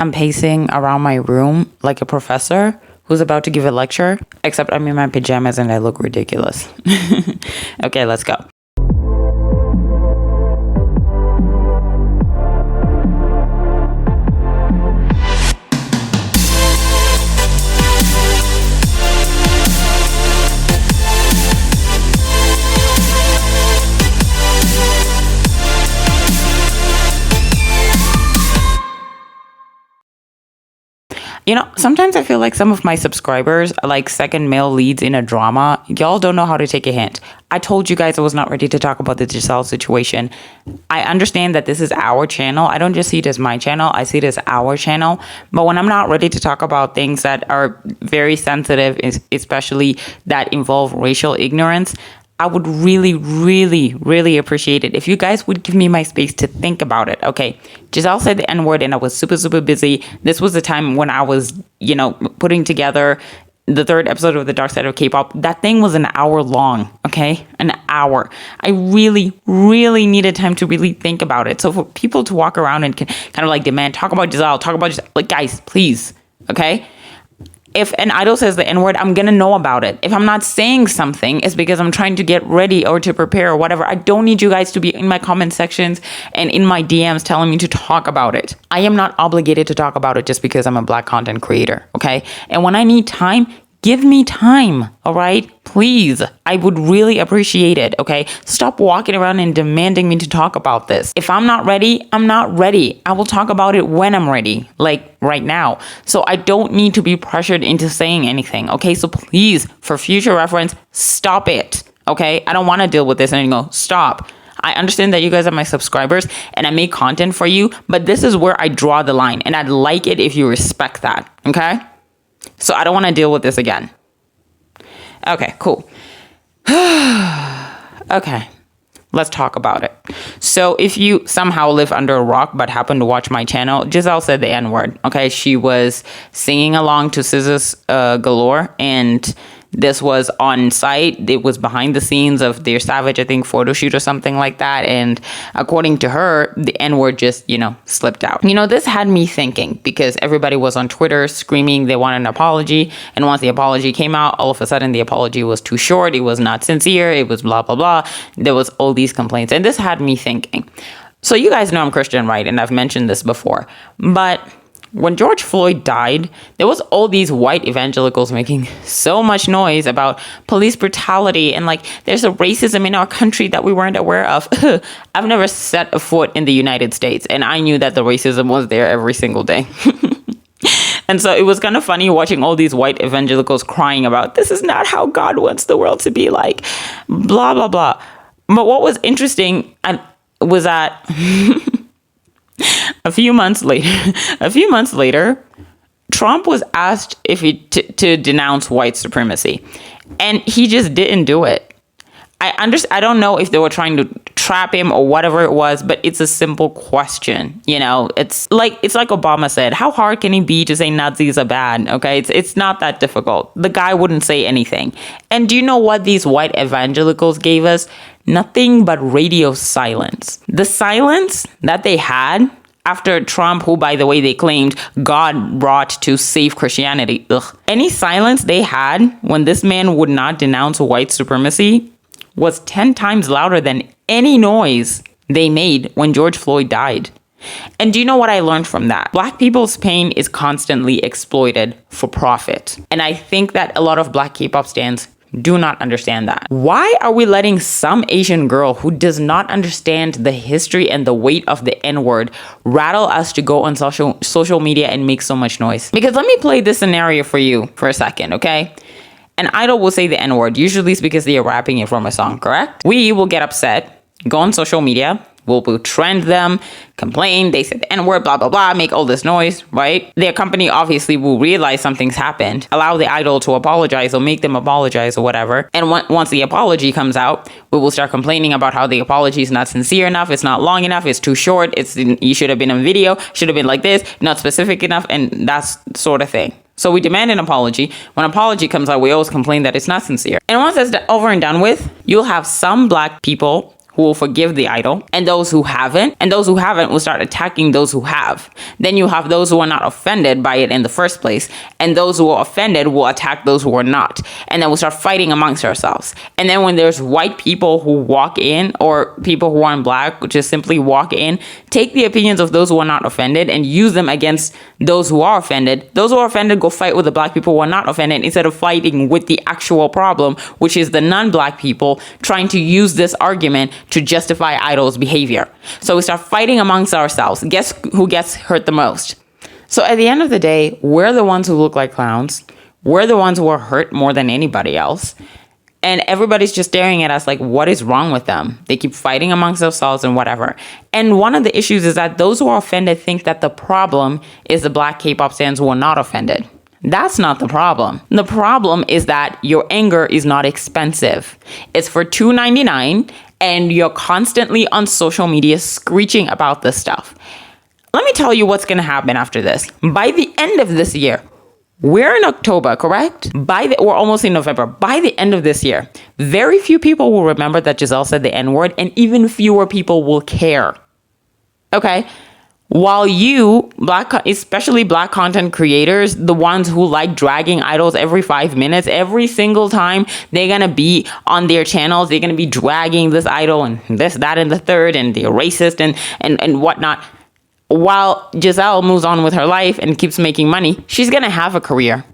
I'm pacing around my room like a professor who's about to give a lecture, except I'm in my pajamas and I look ridiculous. Okay, let's go. You know, sometimes I feel like some of my subscribers are like second male leads in a drama. Y'all don't know how to take a hint. I told you guys I was not ready to talk about the Giselle situation. I understand that this is our channel. I don't just see it as my channel. I see it as our channel. But when I'm not ready to talk about things that are very sensitive, especially that involve racial ignorance, I would really, really, really appreciate it if you guys would give me my space to think about it. Okay, Giselle said the N-word and I was super, super busy. This was the time when I was, putting together the third episode of The Dark Side of K-pop. That thing was an hour long, okay? An hour. I really, really needed time to really think about it. So for people to walk around and kind of like demand, talk about Giselle, like, guys, please, okay? If an idol says the N-word, I'm going to know about it. If I'm not saying something, it's because I'm trying to get ready or to prepare or whatever. I don't need you guys to be in my comment sections and in my DMs telling me to talk about it. I am not obligated to talk about it just because I'm a Black content creator, okay? And when I need time, give me time, all right? Please. I would really appreciate it, okay? Stop walking around and demanding me to talk about this. If I'm not ready, I'm not ready. I will talk about it when I'm ready, like right now. So I don't need to be pressured into saying anything, okay? So please, for future reference, stop it, okay? I don't want to deal with this anymore. Stop. I understand that you guys are my subscribers and I make content for you, but this is where I draw the line, and I'd like it if you respect that, okay? So I don't want to deal with this again. Okay, cool. Okay, let's talk about it. So if you somehow live under a rock but happen to watch my channel, Giselle said the N-word. Okay, she was singing along to Scissors Galore, and this was on site. It was behind the scenes of their Savage, I think, photo shoot or something like that. And according to her, the N-word just, slipped out. This had me thinking, because everybody was on Twitter screaming they want an apology. And once the apology came out, all of a sudden the apology was too short. It was not sincere. It was blah, blah, blah. There was all these complaints. And this had me thinking. So you guys know I'm Christian, right? And I've mentioned this before. But when George Floyd died, there was all these white evangelicals making so much noise about police brutality and like there's a racism in our country that we weren't aware of. I've never set a foot in the United States, and I knew that the racism was there every single day. And so it was kind of funny watching all these white evangelicals crying about this is not how God wants the world to be like, blah, blah, blah. But what was interesting was that a few months later, Trump was asked if to denounce white supremacy, and he just didn't do it. I don't know if they were trying to trap him or whatever it was, but it's a simple question. It's like Obama said, how hard can it be to say Nazis are bad? Okay, it's not that difficult. The guy wouldn't say anything. And do you know what these white evangelicals gave us? Nothing but radio silence. The silence that they had after Trump, who, by the way, they claimed God brought to save Christianity. Any silence they had when this man would not denounce white supremacy was 10 times louder than any noise they made when George Floyd died. And do you know what I learned from that? Black people's pain is constantly exploited for profit. And I think that a lot of Black K-pop stans do not understand that. Why are we letting some Asian girl who does not understand the history and the weight of the N-word rattle us to go on social media and make so much noise? Because let me play this scenario for you for a second, okay? An idol will say the N-word. Usually it's because they are rapping it from a song, correct? We will get upset, go on social media, we'll trend them, complain, they said the N-word, blah, blah, blah, make all this noise, right? Their company obviously will realize something's happened, allow the idol to apologize or make them apologize or whatever. And once the apology comes out, we will start complaining about how the apology is not sincere enough, it's not long enough, it's too short, you should have been on video, should have been like this, not specific enough, and that sort of thing. So we demand an apology. When an apology comes out, we always complain that it's not sincere. And once that's over and done with, you'll have some Black people who will forgive the idol, and those who haven't. And those who haven't will start attacking those who have. Then you have those who are not offended by it in the first place, and those who are offended will attack those who are not. And then we'll start fighting amongst ourselves. And then when there's white people who walk in, or people who aren't black, just simply walk in, take the opinions of those who are not offended and use them against those who are offended. Those who are offended go fight with the black people who are not offended, instead of fighting with the actual problem, which is the non-black people trying to use this argument to justify idols' behavior. So we start fighting amongst ourselves. Guess who gets hurt the most? So at the end of the day, we're the ones who look like clowns. We're the ones who are hurt more than anybody else. And everybody's just staring at us like, what is wrong with them? They keep fighting amongst themselves and whatever. And one of the issues is that those who are offended think that the problem is the black K-pop fans who are not offended. That's not the problem. The problem is that your anger is not expensive. It's for $2.99, and you're constantly on social media screeching about this stuff. Let me tell you what's going to happen after this. By the end of this year, we're in October, correct? We're almost in November. By the end of this year, very few people will remember that Giselle said the N-word, and even fewer people will care. Okay? While you, especially black content creators, the ones who like dragging idols every 5 minutes, every single time they're going to be on their channels, they're going to be dragging this idol and this, that, and the third, and they're racist and whatnot. While Giselle moves on with her life and keeps making money, she's going to have a career.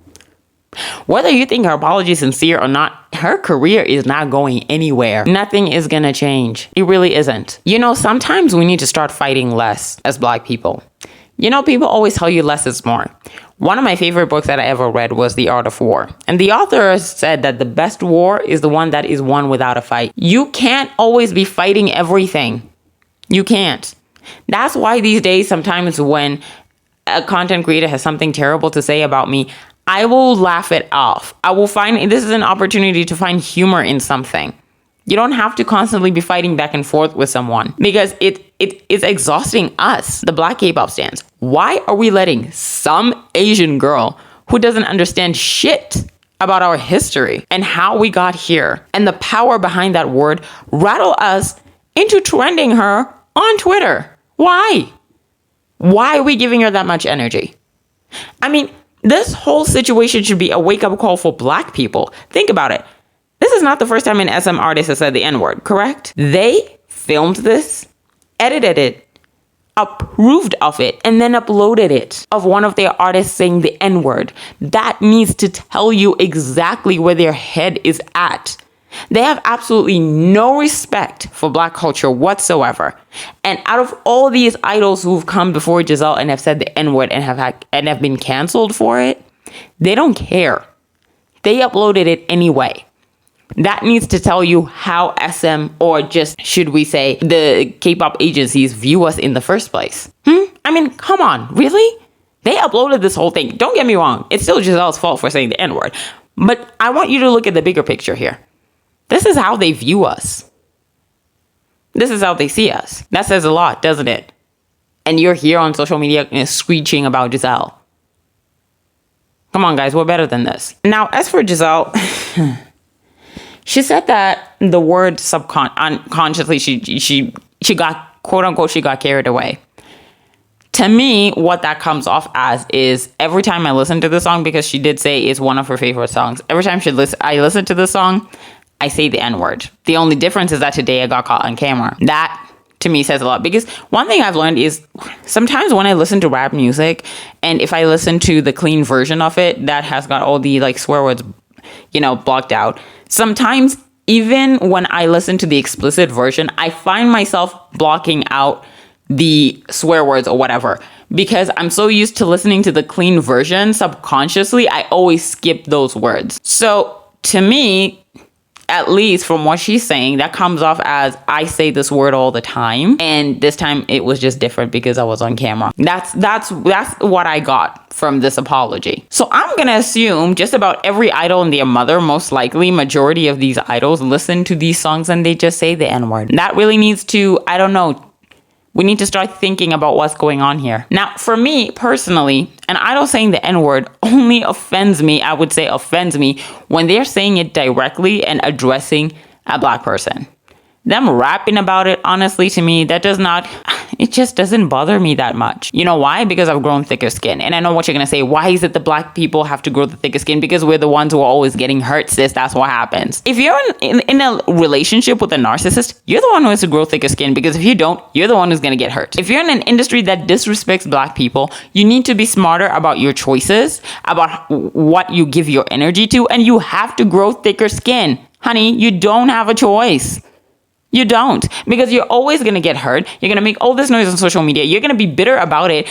Whether you think her apology is sincere or not, her career is not going anywhere. Nothing is going to change. It really isn't. You know, sometimes we need to start fighting less as black people. You know, people always tell you less is more. One of my favorite books that I ever read was The Art of War. And the author said that the best war is the one that is won without a fight. You can't always be fighting everything. You can't. That's why these days, sometimes when a content creator has something terrible to say about me, I will laugh it off. I will find this is an opportunity to find humor in something. You don't have to constantly be fighting back and forth with someone, because it's exhausting us, the black K-pop stans. Why are we letting some Asian girl who doesn't understand shit about our history and how we got here and the power behind that word rattle us into trending her on Twitter? Why? Why are we giving her that much energy? I mean, this whole situation should be a wake-up call for black people. Think about it. This is not the first time an SM artist has said the N-word, correct? They filmed this, edited it, approved of it, and then uploaded it of one of their artists saying the N-word. That needs to tell you exactly where their head is at. They have absolutely no respect for black culture whatsoever. And out of all these idols who've come before Giselle and have said the N-word and have been canceled for it, they don't care. They uploaded it anyway. That needs to tell you how SM, or just, should we say, the K-pop agencies view us in the first place. I mean, come on, really? They uploaded this whole thing. Don't get me wrong. It's still Giselle's fault for saying the N-word. But I want you to look at the bigger picture here. This is how they view us. This is how they see us. That says a lot, doesn't it? And you're here on social media screeching about Giselle. Come on, guys, we're better than this. Now, as for Giselle, she said that the word unconsciously, she got, quote unquote, she got carried away. To me, what that comes off as is every time I listen to the song, because she did say it's one of her favorite songs. Every time I listen to the song, I say the N-word. The only difference is that today I got caught on camera. That, to me, says a lot. Because one thing I've learned is sometimes when I listen to rap music, and if I listen to the clean version of it that has got all the like swear words, blocked out, sometimes even when I listen to the explicit version, I find myself blocking out the swear words or whatever. Because I'm so used to listening to the clean version, subconsciously, I always skip those words. So to me, at least from what she's saying, that comes off as I say this word all the time, and this time it was just different because I was on camera. That's what I got from this apology. So I'm gonna assume just about every idol and their mother, most likely majority of these idols, listen to these songs and they just say the N-word. That really needs to, I don't know, we need to start thinking about what's going on here. Now, for me personally, an idol saying the N-word only offends me, I would say offends me, when they're saying it directly and addressing a black person. Them rapping about it, honestly, to me, it just doesn't bother me that much. You know why? Because I've grown thicker skin. And I know what you're going to say. Why is it the black people have to grow the thicker skin? Because we're the ones who are always getting hurt, sis. That's what happens. If you're in a relationship with a narcissist, you're the one who has to grow thicker skin, because if you don't, you're the one who's going to get hurt. If you're in an industry that disrespects black people, you need to be smarter about your choices, about what you give your energy to, and you have to grow thicker skin. Honey, you don't have a choice. You don't, because you're always going to get hurt. You're going to make all this noise on social media. You're going to be bitter about it.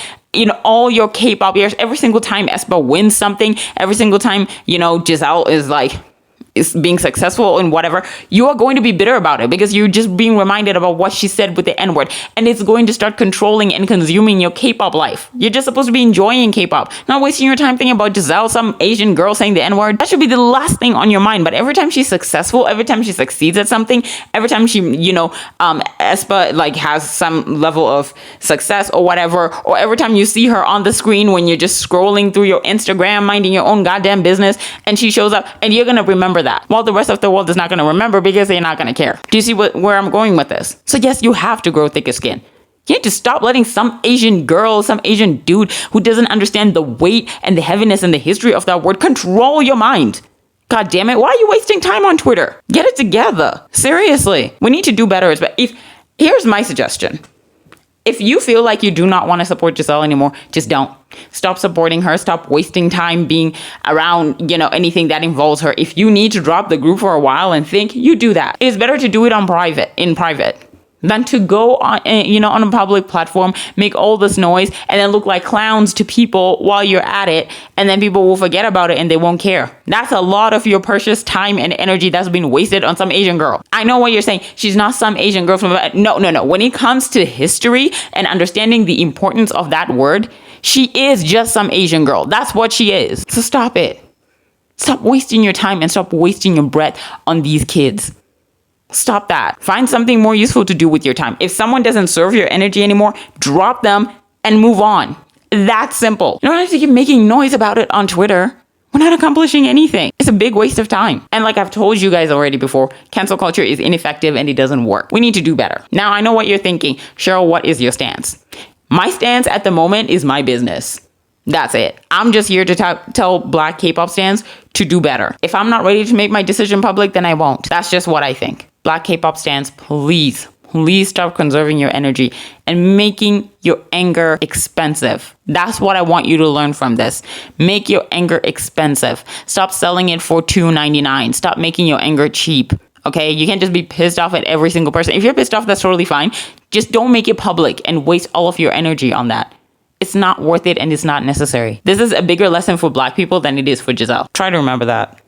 All your K-pop years, every single time Espa wins something, every single time, Giselle is being successful in whatever, you are going to be bitter about it, because you're just being reminded about what she said with the N-word, and it's going to start controlling and consuming your K-pop life. You're just supposed to be enjoying K-pop, not wasting your time thinking about Giselle, some Asian girl saying the N-word. That should be the last thing on your mind. But every time she's successful, every time she succeeds at something, every time she, Espa has some level of success or whatever, or every time you see her on the screen when you're just scrolling through your Instagram, minding your own goddamn business, and she shows up, and you're going to remember that, while the rest of the world is not going to remember, because they're not going to care. Do you see where I'm going with this? So yes, you have to grow thicker skin. You need to stop letting some Asian girl, some Asian dude who doesn't understand the weight and the heaviness and the history of that word control your mind. God damn it. Why are you wasting time on Twitter? Get it together. Seriously. We need to do better. But here's my suggestion. If you feel like you do not want to support Giselle anymore, just don't. Stop supporting her. Stop wasting time being around, anything that involves her. If you need to drop the group for a while and think, you do that. It's better to do it in private, than to go on, on a public platform, make all this noise, and then look like clowns to people while you're at it, and then people will forget about it and they won't care. That's a lot of your precious time and energy that's been wasted on some Asian girl. I know what you're saying. She's not some Asian girl from... No. When it comes to history and understanding the importance of that word, she is just some Asian girl. That's what she is. So stop it. Stop wasting your time and stop wasting your breath on these kids. Stop that. Find something more useful to do with your time. If someone doesn't serve your energy anymore, drop them and move on. That's simple. You don't have to keep making noise about it on Twitter. We're not accomplishing anything. It's a big waste of time. And like I've told you guys already before, cancel culture is ineffective and it doesn't work. We need to do better. Now, I know what you're thinking. Cheryl, what is your stance? My stance at the moment is my business. That's it. I'm just here to tell black K-pop stans to do better. If I'm not ready to make my decision public, then I won't. That's just what I think. Black K-pop stans, please stop conserving your energy and making your anger expensive. That's what I want you to learn from this. Make your anger expensive. Stop selling it for $2.99. Stop making your anger cheap. Okay, you can't just be pissed off at every single person. If you're pissed off, that's totally fine. Just don't make it public and waste all of your energy on that. It's not worth it and it's not necessary. This is a bigger lesson for black people than it is for Giselle. Try to remember that.